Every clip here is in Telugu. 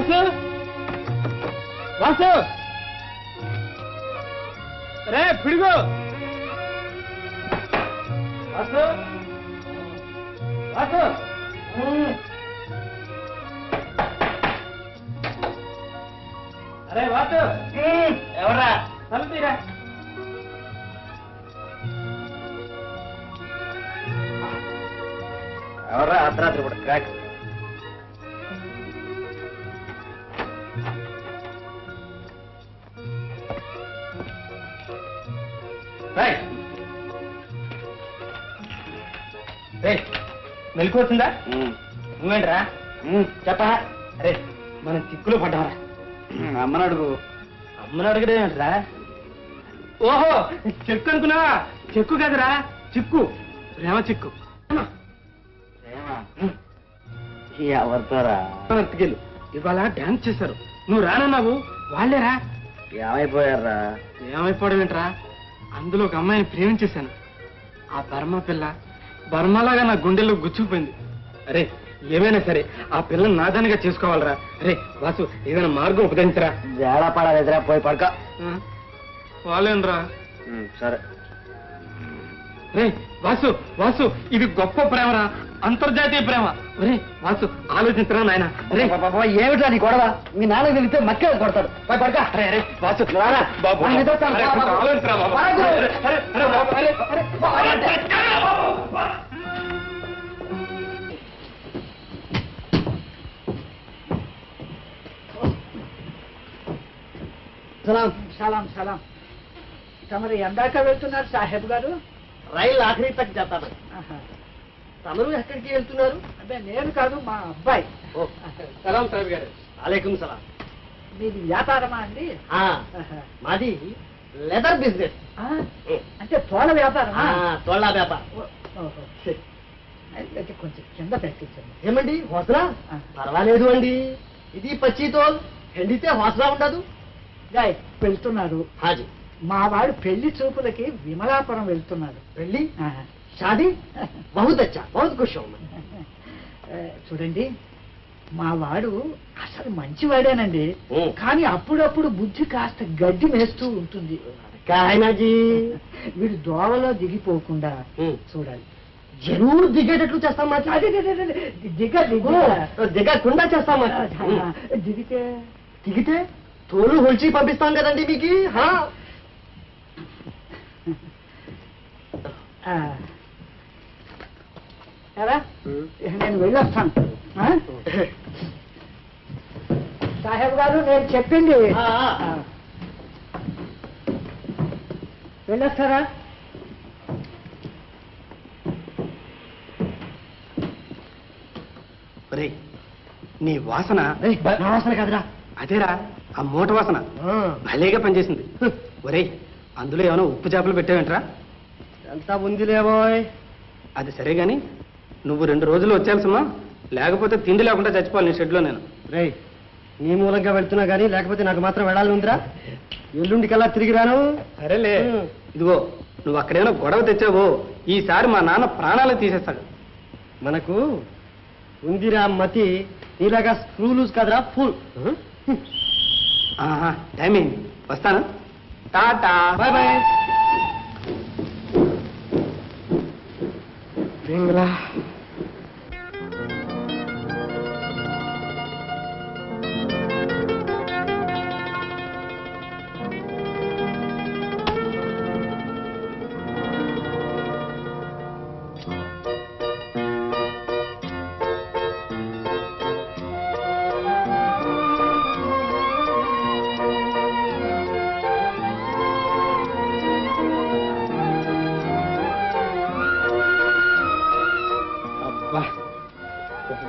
వాసు వాసు రే పిడుగు వాసు వాసు అరే వాసు ఎవర్రా తలుపు తీరా ఎవర్రా అర్ధరాత్రి కూడా క్రాక్ మెలకు వచ్చిందా నువ్వేంట్రా చెప్పా అరే మనం చిక్కులు పడ్డారా అమ్మని అడుగు అమ్మని అడగడేంట్రా ఓహో చెక్కు అనుకున్నావా చెక్కు కదరా చిక్కు ప్రేమ చిక్కు ఎవరితోరా ఎత్తుకెళ్ళు ఇవాళ డాన్స్ చేశారు నువ్వు రానన్నావు వాళ్ళేరా ఏమైపోయారా ఏమైపోవడం ఏంట్రా అందులో ఒక అమ్మాయిని ప్రేమించేశాను ఆ బర్మా పిల్ల బర్మాలాగా నా గుండెల్లో గుచ్చుకుపోయింది అరే ఏమైనా సరే ఆ పిల్లని నాదానిగా చేసుకోవాలరా అరే వాసు ఏదైనా మార్గం ఉపదేశించరా జేడా పడాలేదురా పోయి పడక వాళ్ళేనరా సరే రే వాసు వాసు ఇది గొప్ప ప్రేమరా అంతర్జాతీయ ప్రేమ రే వాసు ఆలోచించరా నాయన రే ఏమిటా నీ గొడవ మీ నాన్న తెలిస్తే మక్క కొడతాడు పోయి పడక అరే అరే వాసు సలాం సలాం సలాం తమరు ఎందాక వెళ్తున్నారు సాహెబ్ గారు రైలు ఆఖరి తక్ చేస్తాను తమరు ఎక్కడికి వెళ్తున్నారు అంటే నేను కాదు మా అబ్బాయి సలాం సాహెబ్ గారు అలైకుం సలాం మీది వ్యాపారమా అండి మాది లెదర్ బిజినెస్ అంటే తోళ్ళ వ్యాపారం తోళ్ళ వ్యాపారం అయితే కొంచెం కింద పెట్టించండి ఏమండి హోసలా పర్వాలేదు అండి ఇది పచ్చి తోల్ ఎండితే హోసలా ఉండదు వెళ్తున్నారు హాజీ మా వాడు పెళ్లి చూపులకి విమలాపురం వెళ్తున్నాడు పెళ్లి షాదీ బహుత్ అచ్చా బహుత్ ఖుషి చూడండి మా వాడు అసలు మంచివాడేనండి కానీ అప్పుడప్పుడు బుద్ధి కాస్త గడ్డి మేస్తూ ఉంటుంది వీడు దోవలో దిగిపోకుండా చూడాలి జరూరు దిగేటట్లు చేస్తాం దిగకుండా చేస్తాం దిగితే దిగితే తోలు హొల్చి పంపిస్తాం కదండి మీకు నేను వెళ్ళొస్తాను సాహెబ్ గారు నేను చెప్పింది వెళ్ళొస్తారా నీ వాసన వాసన కదరా అదేరా ఆ మూట వాసన భలేగా పనిచేసింది ఒరేయ్ అందులో ఏమైనా ఉప్పు చేపలు పెట్టావేంట్రా ఎంత ఉందిలేబోయ్ అది సరే గాని నువ్వు 2 రోజులు వచ్చేయాల్సమ్మా లేకపోతే తిండి లేకుండా చచ్చిపోవాలి నీ షెడ్లో నేను రేయ్ నీ మూలంగా వెళ్తున్నా గానీ లేకపోతే నాకు మాత్రం వెళ్ళాలి ఉందిరా ఎల్లుండికల్లా తిరిగి రాను సరేలే ఇదిగో నువ్వు అక్కడేమైనా గొడవ తెచ్చావో ఈసారి మా నాన్న ప్రాణాలు తీసేస్తాడు మనకు ఉందిరా మతి నీలాగా స్క్రూ లూజ్ కదరా ఫుల్ టైం అయింది వస్తాను టాటా బాయ్ బాయ్ బింగ్లా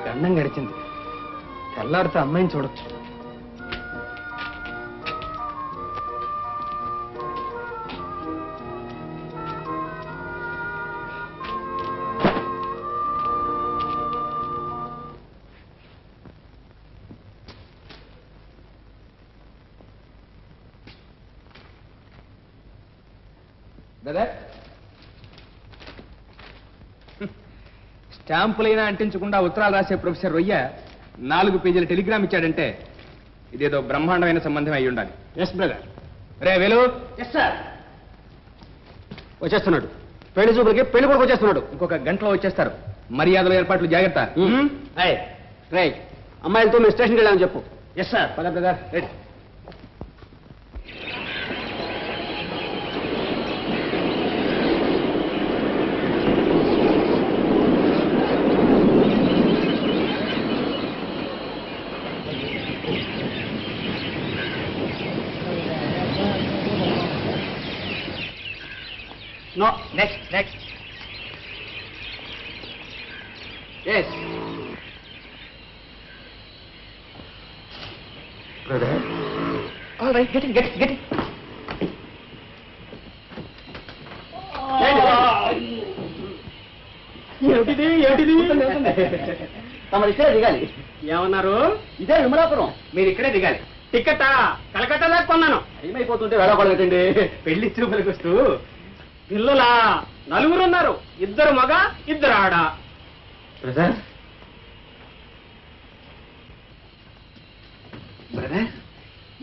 గండం గడిచింది తెల్లారితే అమ్మాయిని చూడొచ్చు స్టాంపులైనా అంటించకుండా ఉత్తరాలు రాసే ప్రొఫెసర్ రొయ్య 4 పేజీల టెలిగ్రామ్ ఇచ్చాడంటే ఇదేదో బ్రహ్మాండమైన సంబంధం అయి ఉండాలి. Yes brother. రే వేలు, ఎస్ సార్. వచ్చేస్తున్నాడు. పెళ్లి చూపులకి పెళ్లి కొడుకు వచ్చేస్తున్నాడు. ఇంకొక గంటలో వచ్చేస్తారు. మర్యాదల ఏర్పాట్లు జాగ్రత్త. రై అమ్మాయిలతో మేము స్టేషన్కి వెళ్ళామని చెప్పు. Yes sir. పద brother. Ready. No. Next. Yes. Brother. All right, get it. ఏమిటిది? తమరు ఇక్కడే దిగాలి. ఏమన్నారు? ఇదే విమలాపురం. మీరు ఇక్కడే దిగాలి. టికెటా? కలకత్తా దాకా కొన్నాను. ఏమైపోతుంటే వెళ్ళకూడదండి. పెళ్లి చూపులకు వస్తూ పిల్లలా 4 ఉన్నారు. 2 మగ 2 ఆడ. బ్రదర్,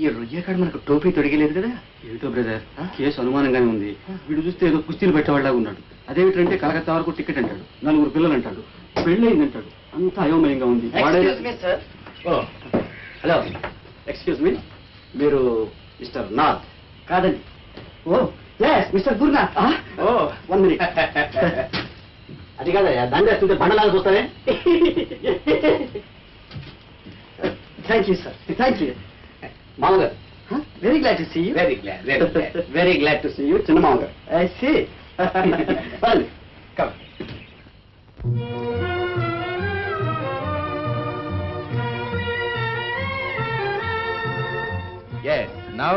ఈ రొయ్యకాడు మనకు టోపీ తొడిగలేదు కదా? ఏమిటో బ్రదర్, కేసు అనుమానంగానే ఉంది. వీడు చూస్తే ఏదో కుస్తీలు పెట్టేవాళ్ళగా ఉన్నాడు. అదేమిటంటే కలకత్తా వరకు టికెట్ అంటాడు, 4 పిల్లలు అంటాడు, పెళ్ళయింది అంటాడు. అంతా అయోమయంగా ఉంది. హలో, ఎక్స్క్యూజ్ మీ, మీరు మిస్టర్ నాథ్ కాదండి? ఓ మిస్టర్ గురునాథ్. 1 మినిట్. అది కాదయ్యా, దాన్ని వేస్తుంటే బండలాగా చూస్తానే. Thank you sir, thank you. మామగారు, very glad to see you. Very glad to see you. చిన్న మామగారు. I see. Come. Yes, now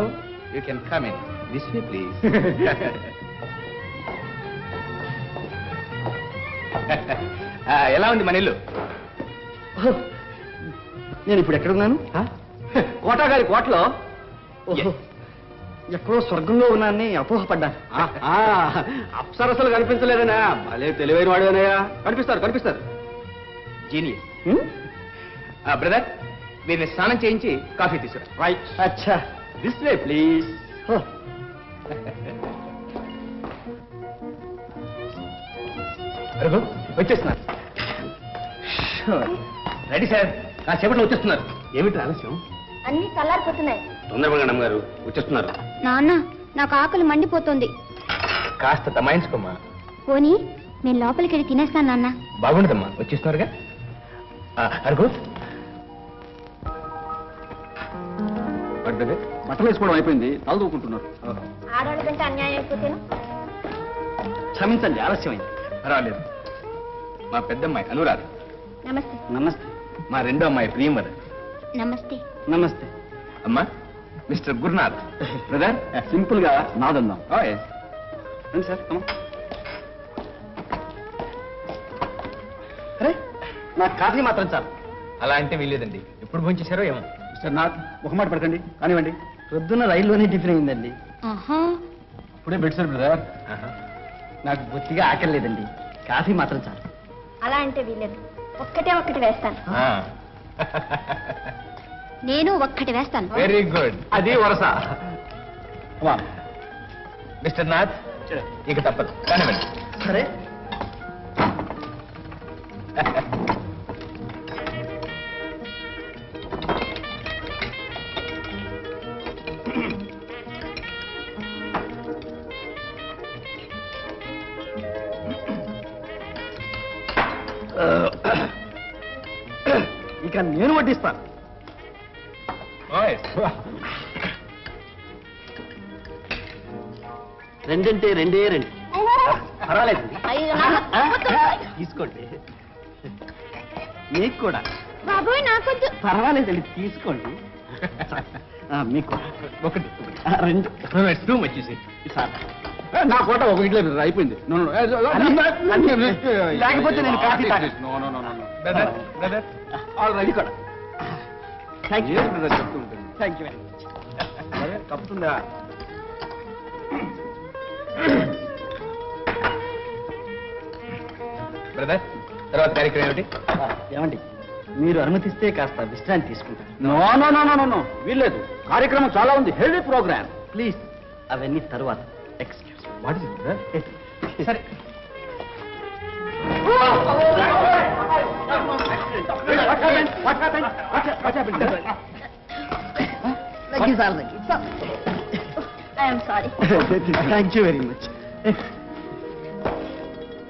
you can come in. This way, please. ఎలా ఉంది మన ఇల్లు? నేను ఇప్పుడు ఎక్కడున్నాను? కోటా గారి కోటలో. ఎక్కడో స్వర్గంలో ఉన్నానని అపోహపడ్డాను. అప్సరసలు కనిపించలేదనా? భలే తెలివైన వాడేనయ్యా. కనిపిస్తారు. జీనియస్. బ్రదర్, వీరిని స్నానం చేయించి కాఫీ తీసుకురా. రైట్. అచ్చా, దిస్ వే ప్లీజ్. వచ్చేస్తున్నారు. రెడీ సార్, కాసేపట్లో వచ్చేస్తున్నారు. ఏమిటి ఆలస్యం? అన్ని చల్లారిపోతున్నాయి. తొందరగా నమ్మగారు వచ్చేస్తున్నారు. నాన్న, నాకు ఆకలి మండిపోతుంది. కాస్త తమాయించుకోమ్మా. పోనీ నేను లోపలికి వెళ్ళి తినేస్తాను నాన్న. బాగుండదమ్మా, వచ్చేస్తున్నారుగా. అరుగు. బట్టలు వేసుకోవడం అయిపోయింది, తల దూకుంటున్నారు. ఆడవాళ్ళ కంటే అన్యాయం అయిపోతేను. క్షమించండి, ఆలస్యమైంది. పర్వాలేదు. మా పెద్దమ్మాయి అనురాధ. నమస్తే. నమస్తే. మా రెండో అమ్మాయి ప్రియమద. నమస్తే. నమస్తే. అమ్మా, మిస్టర్ గురునాథ్. బ్రదర్, సింపుల్ గా నాదన్నాం. రండి సార్. అరే, నాకు కాఫీ మాత్రం చాలు. అలా అంటే వీల్లేదండి. ఎప్పుడు భోంచేశారో ఏమో. మిస్టర్ నాథ్, ఒక మాట పడకండి, కానివ్వండి. పొద్దున్న రైల్లోనే టిఫిన్ అయిందండి. ఇప్పుడే బెడ్సారు బ్రదర్. నాకు బొత్తిగా ఆకలి లేదండి, కాఫీ మాత్రం చాలు. అలా అంటే వీలేదు. ఒక్కటి వేస్తాను. నేను ఒక్కటి వేస్తాను. Very good. అది వరస. మిస్టర్ నాథ్, ఇక తప్పదు, కానివ్వండి. సరే. ఇక నేను వడ్డిస్తాను. రెండంటే రెండే రెండు. పర్వాలేదు, తీసుకోండి. మీకు కూడా. బాబోయ్, నాకొద్దు. పర్వాలేదండి, తీసుకోండి. మీకు ఒకటి, రెండు. టూ మచ్ సార్, నా కోట ఒక ఇంట్లో అయిపోయింది. లేకపోతే నేను కాఫీ బ్రదర్. ఆల్రెడీ కూడా. థ్యాంక్ యూ బ్రదర్, చెప్తూ ఉంటుంది. Thank you very much. తప్పుతుందా? బ్రదర్, తర్వాత కార్యక్రమం ఏమిటి? ఏమండి, మీరు అనుమతిస్తే కాస్త విశ్రాంతి తీసుకుంటాను. No no no no no వీల్లేదు. కార్యక్రమం చాలా ఉంది. Heavy programme. ప్లీజ్ అవన్నీ తరువాత. ఎక్స్క్యూజ్ వాట్ ఇస్ సరే. I'm sorry. Thank you very much.